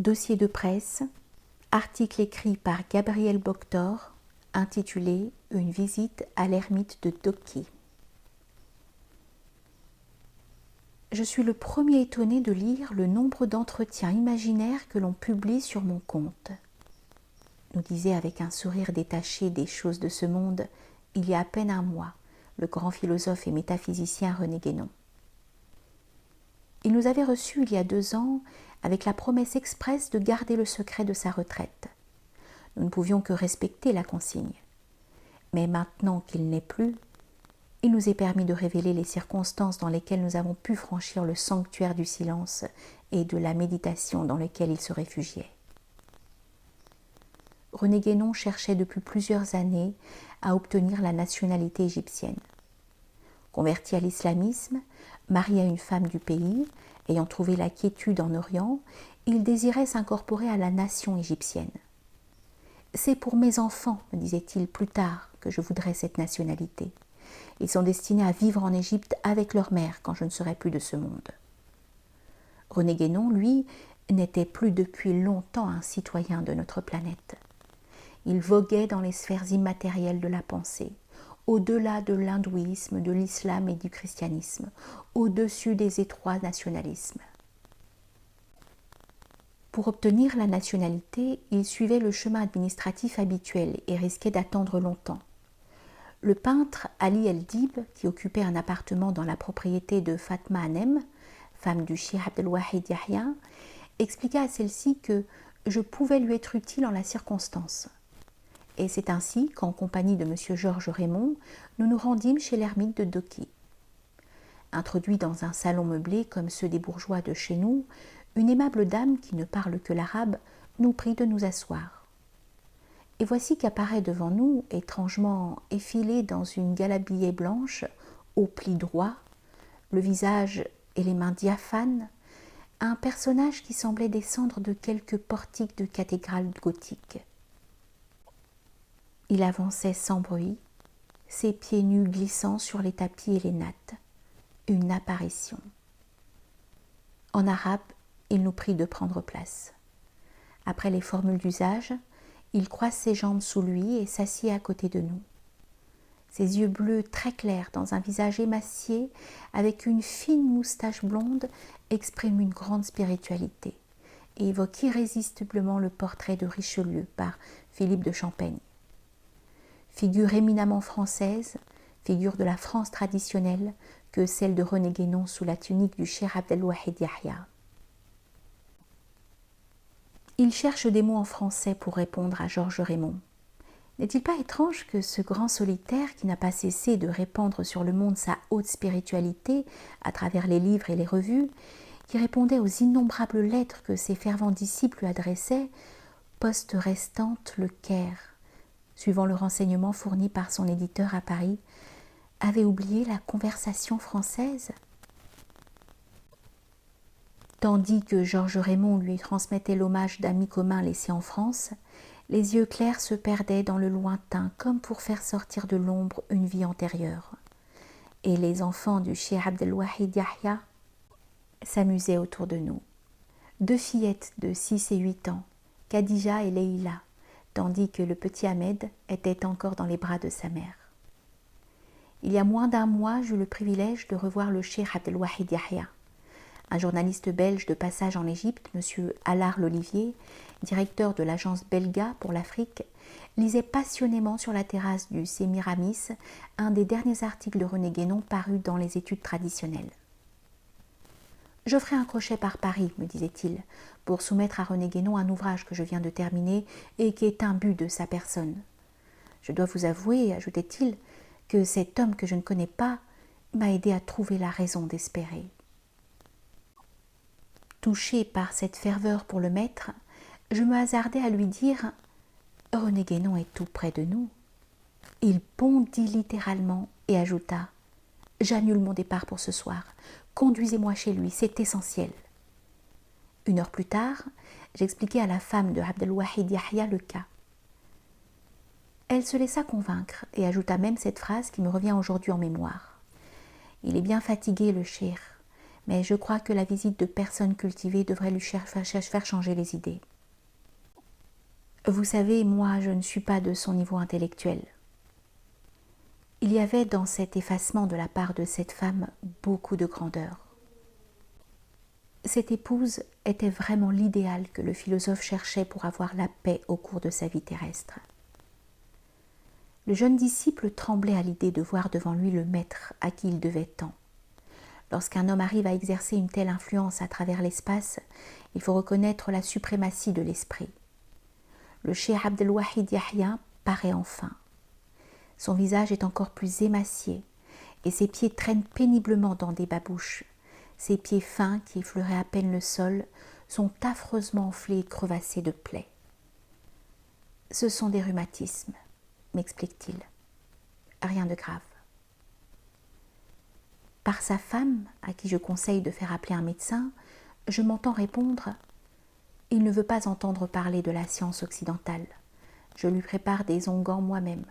Dossier de presse, article écrit par Gabriel Boctor, intitulé « Une visite à l'ermite de Doki ». Je suis le premier étonné de lire le nombre d'entretiens imaginaires que l'on publie sur mon compte, nous disait avec un sourire détaché des choses de ce monde, il y a à peine un mois, le grand philosophe et métaphysicien René Guénon. Il nous avait reçus il y a 2 ans avec la promesse expresse de garder le secret de sa retraite. Nous ne pouvions que respecter la consigne. Mais maintenant qu'il n'est plus, il nous est permis de révéler les circonstances dans lesquelles nous avons pu franchir le sanctuaire du silence et de la méditation dans lequel il se réfugiait. René Guénon cherchait depuis plusieurs années à obtenir la nationalité égyptienne. Converti à l'islamisme, marié à une femme du pays, ayant trouvé la quiétude en Orient, il désirait s'incorporer à la nation égyptienne. « C'est pour mes enfants, me disait-il plus tard, que je voudrais cette nationalité. Ils sont destinés à vivre en Égypte avec leur mère quand je ne serai plus de ce monde. » René Guénon, lui, n'était plus depuis longtemps un citoyen de notre planète. Il voguait dans les sphères immatérielles de la pensée, au-delà de l'hindouisme, de l'islam et du christianisme, au-dessus des étroits nationalismes. Pour obtenir la nationalité, il suivait le chemin administratif habituel et risquait d'attendre longtemps. Le peintre Ali El-Dib, qui occupait un appartement dans la propriété de Fatma Hanem, femme du cheikh Abdelwahid Yahya, expliqua à celle-ci que je pouvais lui être utile en la circonstance. Et c'est ainsi qu'en compagnie de M. Georges Raymond, nous nous rendîmes chez l'ermite de Doki. Introduit dans un salon meublé comme ceux des bourgeois de chez nous, une aimable dame qui ne parle que l'arabe nous prie de nous asseoir. Et voici qu'apparaît devant nous, étrangement effilé dans une galabillée blanche, aux plis droits, le visage et les mains diaphanes, un personnage qui semblait descendre de quelque portique de cathédrale gothique. Il avançait sans bruit, ses pieds nus glissant sur les tapis et les nattes. Une apparition. En arabe, il nous prie de prendre place. Après les formules d'usage, il croise ses jambes sous lui et s'assied à côté de nous. Ses yeux bleus très clairs dans un visage émacié avec une fine moustache blonde expriment une grande spiritualité et évoquent irrésistiblement le portrait de Richelieu par Philippe de Champaigne. Figure éminemment française, figure de la France traditionnelle que celle de René Guénon sous la tunique du cheikh Abdelwahid Yahya. Il cherche des mots en français pour répondre à Georges Raymond. N'est-il pas étrange que ce grand solitaire, qui n'a pas cessé de répandre sur le monde sa haute spiritualité à travers les livres et les revues, qui répondait aux innombrables lettres que ses fervents disciples lui adressaient, poste restante le Caire, suivant le renseignement fourni par son éditeur à Paris, avait oublié la conversation française ? Tandis que Georges Raymond lui transmettait l'hommage d'amis communs laissés en France, les yeux clairs se perdaient dans le lointain comme pour faire sortir de l'ombre une vie antérieure. Et les enfants du cheikh Abdelwahid Yahya s'amusaient autour de nous. 2 fillettes de 6 et 8 ans, Khadija et Leïla, tandis que le petit Ahmed était encore dans les bras de sa mère. Il y a moins d'1 mois, j'eus le privilège de revoir le cheikh Abdelwahid Yahya. Un journaliste belge de passage en Égypte, M. Allard Lolivier, directeur de l'agence Belga pour l'Afrique, lisait passionnément sur la terrasse du Sémiramis un des derniers articles de René Guénon parus dans les études traditionnelles. « Je ferai un crochet par Paris, me disait-il, pour soumettre à René Guénon un ouvrage que je viens de terminer et qui est imbu de sa personne. Je dois vous avouer, ajoutait-il, que cet homme que je ne connais pas m'a aidé à trouver la raison d'espérer. » Touché par cette ferveur pour le maître, je me hasardai à lui dire « René Guénon est tout près de nous ». Il bondit littéralement et ajouta « J'annule mon départ pour ce soir. Conduisez-moi chez lui, c'est essentiel. » 1 heure plus tard, j'expliquai à la femme de Abdelwahid Yahya le cas. Elle se laissa convaincre et ajouta même cette phrase qui me revient aujourd'hui en mémoire. « Il est bien fatigué, le cheikh, mais je crois que la visite de personnes cultivées devrait lui faire changer les idées. Vous savez, moi, je ne suis pas de son niveau intellectuel. Il y avait dans cet effacement de la part de cette femme beaucoup de grandeur. Cette épouse était vraiment l'idéal que le philosophe cherchait pour avoir la paix au cours de sa vie terrestre. Le jeune disciple tremblait à l'idée de voir devant lui le maître à qui il devait tant. Lorsqu'un homme arrive à exercer une telle influence à travers l'espace, il faut reconnaître la suprématie de l'esprit. Le cheikh Abdelwahid Yahya paraît enfin. Son visage est encore plus émacié et ses pieds traînent péniblement dans des babouches. Ses pieds fins, qui effleuraient à peine le sol, sont affreusement enflés et crevassés de plaies. « Ce sont des rhumatismes, m'explique-t-il. Rien de grave. » Par sa femme, à qui je conseille de faire appeler un médecin, je m'entends répondre « Il ne veut pas entendre parler de la science occidentale. Je lui prépare des onguents moi-même. »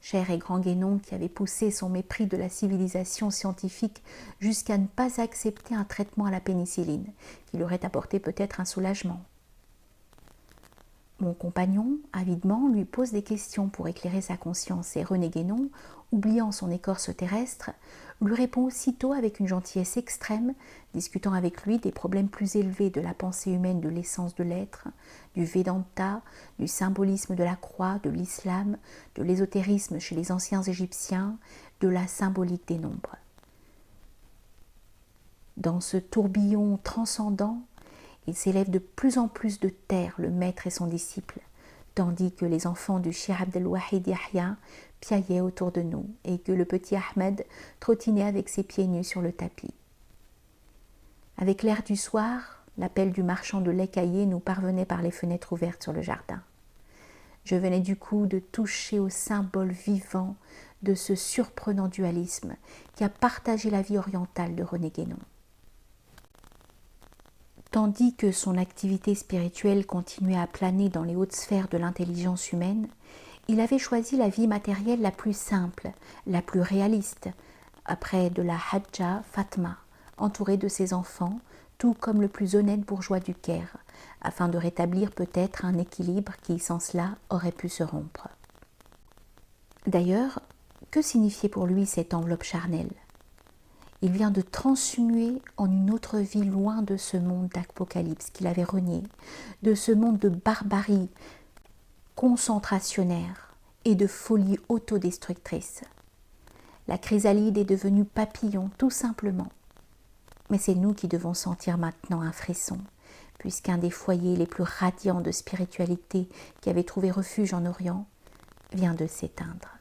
Cher et grand Guénon, qui avait poussé son mépris de la civilisation scientifique jusqu'à ne pas accepter un traitement à la pénicilline, qui lui aurait apporté peut-être un soulagement. Mon compagnon, avidement, lui pose des questions pour éclairer sa conscience et René Guénon, oubliant son écorce terrestre, lui répond aussitôt avec une gentillesse extrême, discutant avec lui des problèmes plus élevés de la pensée humaine, de l'essence de l'être, du Vedanta, du symbolisme de la croix, de l'islam, de l'ésotérisme chez les anciens Égyptiens, de la symbolique des nombres. Dans ce tourbillon transcendant, il s'élève de plus en plus de terre le maître et son disciple, tandis que les enfants du cheikh Abdelwahid Yahya piaillaient autour de nous et que le petit Ahmed trottinait avec ses pieds nus sur le tapis. Avec l'air du soir, l'appel du marchand de lait caillé nous parvenait par les fenêtres ouvertes sur le jardin. Je venais du coup de toucher au symbole vivant de ce surprenant dualisme qui a partagé la vie orientale de René Guénon. Tandis que son activité spirituelle continuait à planer dans les hautes sphères de l'intelligence humaine, il avait choisi la vie matérielle la plus simple, la plus réaliste, après de la Hadja Fatma, entouré de ses enfants, tout comme le plus honnête bourgeois du Caire, afin de rétablir peut-être un équilibre qui, sans cela, aurait pu se rompre. D'ailleurs, que signifiait pour lui cette enveloppe charnelle ? Il vient de transhumuer en une autre vie loin de ce monde d'Apocalypse qu'il avait renié, de ce monde de barbarie concentrationnaire et de folie autodestructrice. La chrysalide est devenue papillon, tout simplement. Mais c'est nous qui devons sentir maintenant un frisson, puisqu'un des foyers les plus radiants de spiritualité qui avait trouvé refuge en Orient vient de s'éteindre.